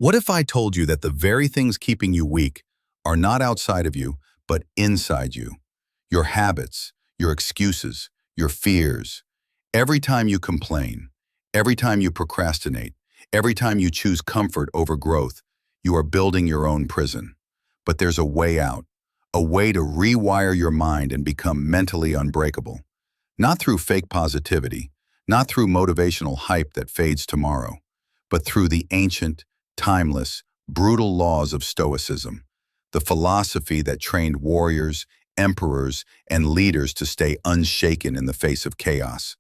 What if I told you that the very things keeping you weak are not outside of you, but inside you? Your habits, your excuses, your fears. Every time you complain, every time you procrastinate, every time you choose comfort over growth, you are building your own prison. But there's a way out, a way to rewire your mind and become mentally unbreakable. Not through fake positivity, not through motivational hype that fades tomorrow, but through the ancient, timeless, brutal laws of Stoicism, the philosophy that trained warriors, emperors, and leaders to stay unshaken in the face of chaos.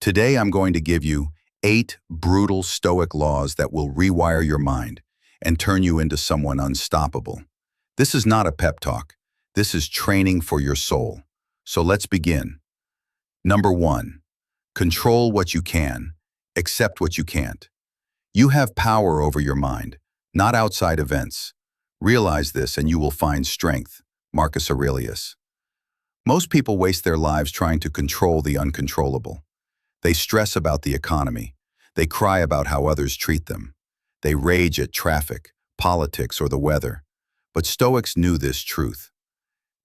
Today I'm going to give you 8 brutal Stoic laws that will rewire your mind and turn you into someone unstoppable. This is not a pep talk. This is training for your soul. So let's begin. Number 1. Control what you can, accept what you can't. You have power over your mind, not outside events. Realize this and you will find strength. Marcus Aurelius. Most people waste their lives trying to control the uncontrollable. They stress about the economy. They cry about how others treat them. They rage at traffic, politics, or the weather. But Stoics knew this truth.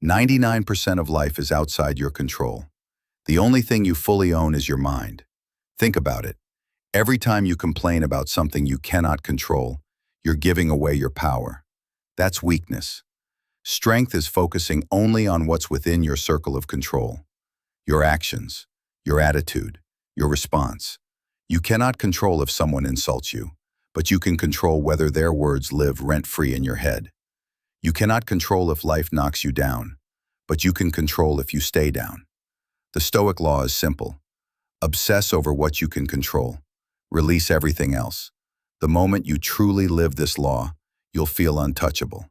99% of life is outside your control. The only thing you fully own is your mind. Think about it. Every time you complain about something you cannot control, you're giving away your power. That's weakness. Strength is focusing only on what's within your circle of control. Your actions, your attitude, your response. You cannot control if someone insults you, but you can control whether their words live rent-free in your head. You cannot control if life knocks you down, but you can control if you stay down. The Stoic law is simple. Obsess over what you can control. Release everything else. The moment you truly live this law, you'll feel untouchable.